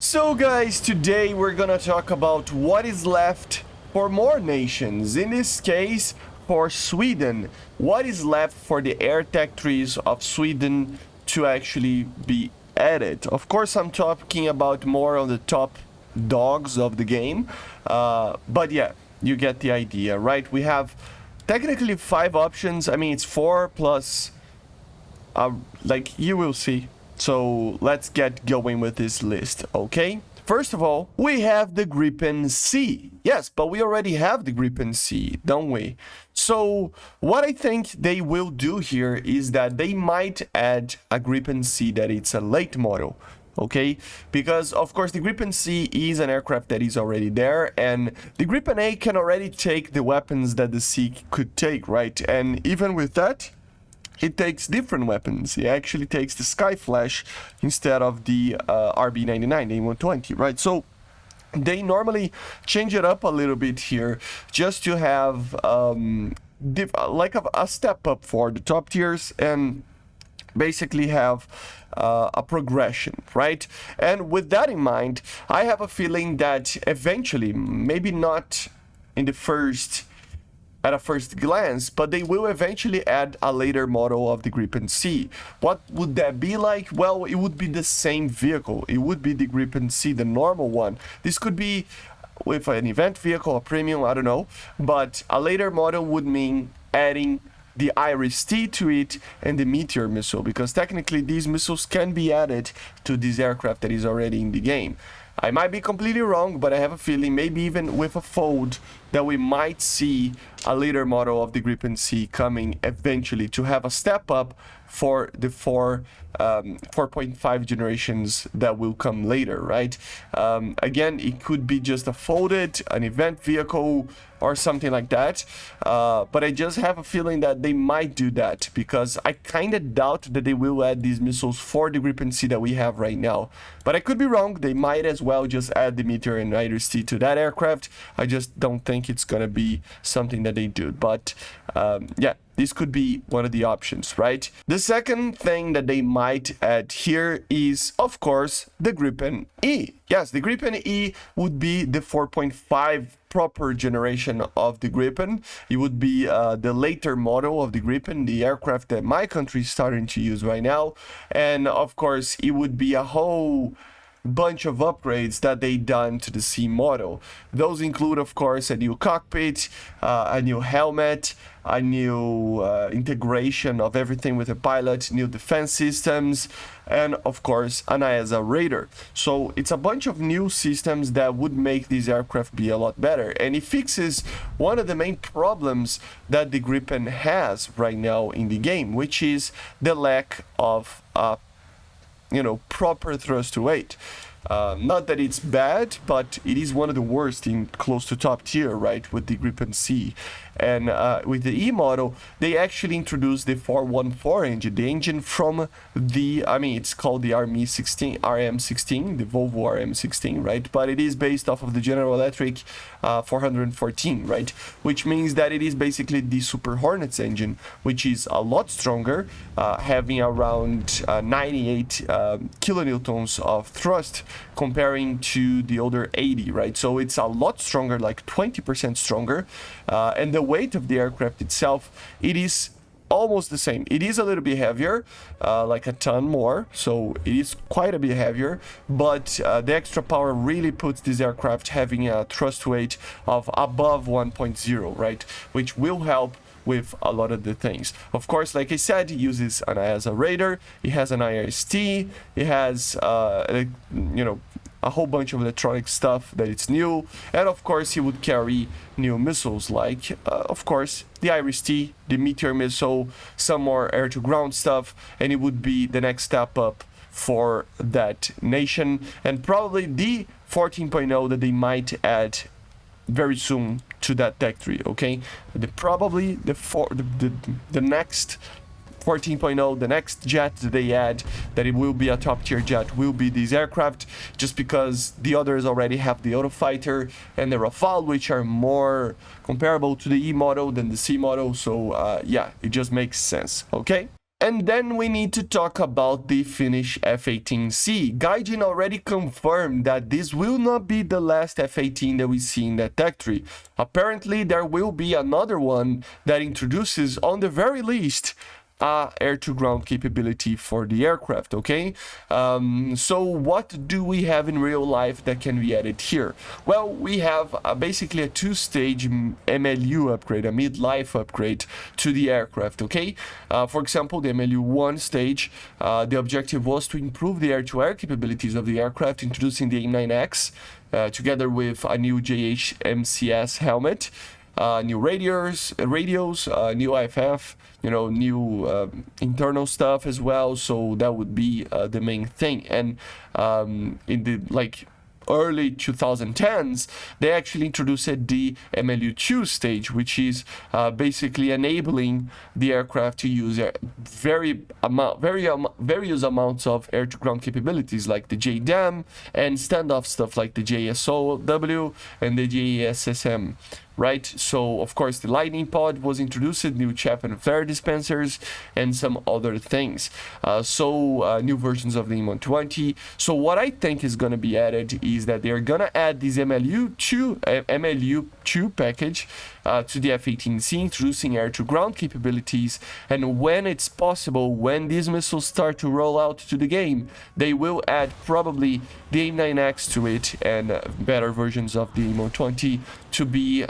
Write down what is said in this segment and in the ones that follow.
So guys, today we're gonna talk about what is left for more nations. In this case, for Sweden. What is left for the air tech trees of Sweden to actually be added? Of course, I'm talking about more on the top dogs of the game. But yeah, you get the idea, right? We have technically 5 options. I mean, it's 4 plus, like you will see. So let's get going with this list, okay? First of all, we have the Gripen C. Yes, but we already have the Gripen C, don't we? So what I think they will do here is that they might add a Gripen C that it's a late model. Okay, because of course the Gripen C is an aircraft that is already there, and the Gripen A can already take the weapons that the C could take, right? And even with that, it takes different weapons. It actually takes the Sky Flash instead of the RB99, the A120, right? So they normally change it up a little bit here just to have like a step up for the top tiers and basically have a progression, right? And with that in mind, I have a feeling that eventually, maybe not in the at a first glance, but they will eventually add a later model of the Gripen C. What would that be like? Well, it would be the same vehicle. It would be the Gripen C, the normal one. This could be with an event vehicle, a premium, I don't know. But a later model would mean adding the Iris-T to it and the Meteor missile, because technically these missiles can be added to this aircraft that is already in the game. I might be completely wrong, but I have a feeling maybe even with a fold that we might see a later model of the Gripen C coming eventually to have a step up for the 4.5 generations that will come later, right? Again, it could be just a folded, an event vehicle, or something like that. But I just have a feeling that they might do that, because I kind of doubt that they will add these missiles for the Gripen C that we have right now. But I could be wrong. They might as well just add the Meteor and Iris-T to that aircraft. I just don't think it's gonna be something that they do. But yeah, this could be one of the options, right? The second thing that they might add here is, of course, the Gripen E. Yes, the Gripen E would be the 4.5 proper generation of the Gripen. It would be the later model of the Gripen, the aircraft that my country is starting to use right now. And of course, it would be a whole bunch of upgrades that they done to the C model. Those include, of course, a new cockpit, a new helmet, a new integration of everything with the pilot, new defense systems, and of course an ESA radar. So it's a bunch of new systems that would make this aircraft be a lot better, and it fixes one of the main problems that the Gripen has right now in the game, which is the lack of proper thrust to weight. Not that it's bad, but it is one of the worst in close to top tier, right, with the Gripen C. And with the E model, they actually introduced the 414 engine, the engine from the, it's called the RM16, the Volvo RM16, right? But it is based off of the General Electric 414, right? Which means that it is basically the Super Hornets engine, which is a lot stronger, having around 98 kilonewtons of thrust, comparing to the older 80, right? So it's a lot stronger, like 20% stronger, and the weight of the aircraft itself, it is almost the same. It is a little bit heavier, like a ton more, so it is quite a bit heavier, but the extra power really puts this aircraft having a thrust weight of above 1.0, right? Which will help with a lot of the things. Of course, like I said, it uses an ESA radar, it has an Iris-T, it has, a whole bunch of electronic stuff that it's new, and of course he would carry new missiles like, of course, the Iris-T, the Meteor missile, some more air-to-ground stuff, and it would be the next step up for that nation, and probably the 14.0 that they might add very soon to that tech tree, okay? Probably the next 14.0, the next jet that they add, that it will be a top tier jet, will be this aircraft, just because the others already have the Autofighter and the Rafale, which are more comparable to the E model than the C model. So yeah, it just makes sense, okay? And then we need to talk about the Finnish F-18C. Gaijin already confirmed that this will not be the last F-18 that we see in that tech tree. Apparently, there will be another one that introduces, on the very least, air-to-ground capability for the aircraft, okay? So what do we have in real life that can be added here? Well, we have basically a two-stage MLU upgrade, a mid-life upgrade to the aircraft, okay? For example, the MLU 1 stage, the objective was to improve the air-to-air capabilities of the aircraft, introducing the A9X, together with a new JHMCS helmet, new radios, new IFF, new internal stuff as well. So that would be the main thing. And in the early 2010s, they actually introduced the MLU2 stage, which is basically enabling the aircraft to use various amounts of air-to-ground capabilities, like the JDAM and standoff stuff like the JSOW and the JSSM. Right, so of course the lightning pod was introduced, new chaff and flare dispensers, and some other things. New versions of the M120. So what I think is going to be added is that they're going to add this MLU2 package to the F-18C, introducing air-to-ground capabilities. And when it's possible, when these missiles start to roll out to the game, they will add probably the A9X to it and better versions of the M120 to be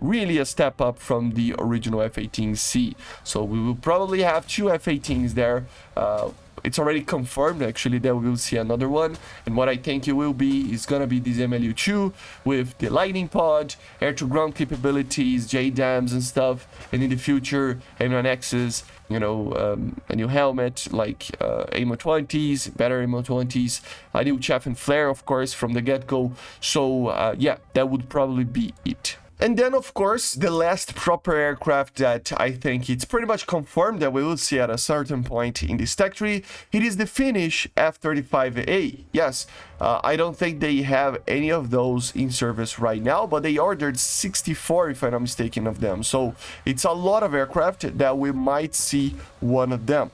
really a step up from the original F-18C. So we will probably have two F-18s there. It's already confirmed actually that we will see another one, and what I think it will be is gonna be this MLU2 with the lightning pod, air-to-ground capabilities, JDAMs and stuff, and in the future M9Xs, a new helmet like AIM-120s, better AIM-120s, a new chaff and flare of course from the get-go. So yeah, that would probably be it. And then, of course, the last proper aircraft that I think it's pretty much confirmed that we will see at a certain point in this tech tree, it is the Finnish F-35A. Yes, I don't think they have any of those in service right now, but they ordered 64, if I'm not mistaken, of them. So it's a lot of aircraft that we might see one of them.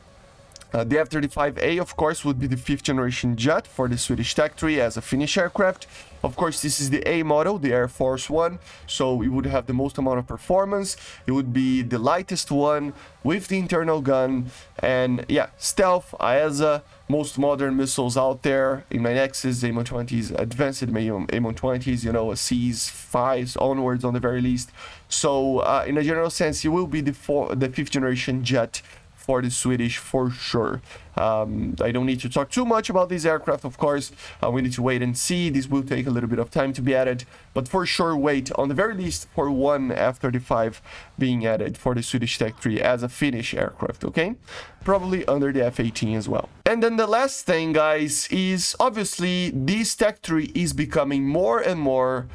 The F-35A, of course, would be the 5th generation jet for the Swedish tech tree as a Finnish aircraft. Of course, this is the A model, the Air Force One, so it would have the most amount of performance. It would be the lightest one with the internal gun, and yeah, stealth, AESA, most modern missiles out there, A9Xs, AIM-120s, advanced AIM-120s, Cs, 5s, onwards on the very least. So in a general sense, it will be the 5th generation jet for the Swedish for sure. I don't need to talk too much about this aircraft, of course. We need to wait and see. This will take a little bit of time to be added, but for sure wait on the very least for one F-35 being added for the Swedish tech tree as a Finnish aircraft, okay? Probably under the F-18 as well. And then the last thing, guys, is obviously this tech tree is becoming more and more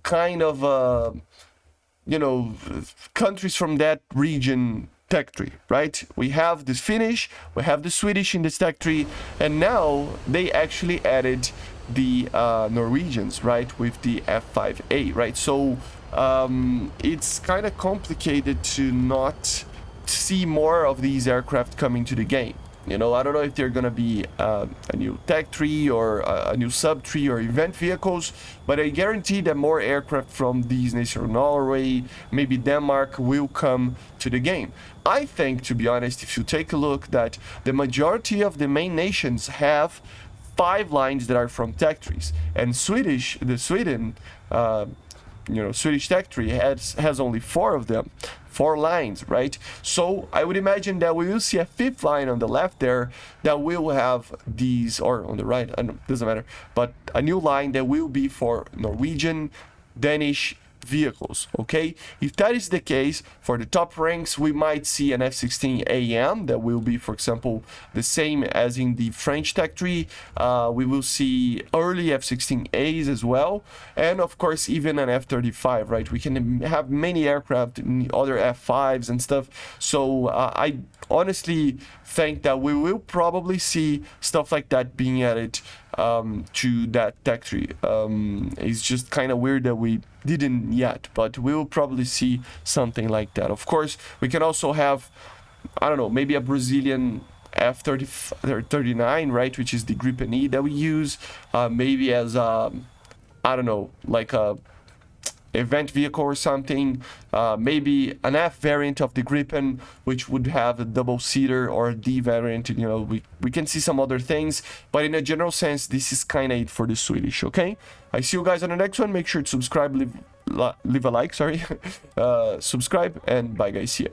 kind of countries from that region tech tree, right? We have the Finnish, we have the Swedish in this tech tree, and now they actually added the Norwegians, right, with the F-5A, right? So it's kind of complicated to not see more of these aircraft coming to the game. I don't know if they're gonna be a new tech tree or a new sub tree or event vehicles, but I guarantee that more aircraft from these nations, Norway, maybe Denmark, will come to the game. I think, to be honest, if you take a look, that the majority of the main nations have 5 lines that are from tech trees, and Swedish tech tree has only 4 of them. 4 lines, right? So I would imagine that we will see a 5th line on the left there that will have these, or on the right, I don't, doesn't matter, but a new line that will be for Norwegian, Danish vehicles, okay? If that is the case, for the top ranks, we might see an F-16AM that will be, for example, the same as in the French tech tree. We will see early F-16As as well, and of course, even an F-35, right? We can have many aircraft, other F-5s and stuff, so I honestly think that we will probably see stuff like that being added to that tech tree. It's just kind of weird that we didn't yet, but we will probably see something like that. Of course, we can also have I don't know, maybe a Brazilian F-39, right, which is the Gripen E that we use, maybe as a, I don't know, like a event vehicle or something, maybe an F variant of the Gripen, which would have a double-seater, or a D variant. You know, we can see some other things, but in a general sense, this is kind of it for the Swedish. Okay, I see you guys on the next one. Make sure to subscribe, leave a like, sorry, subscribe, and bye guys, see ya.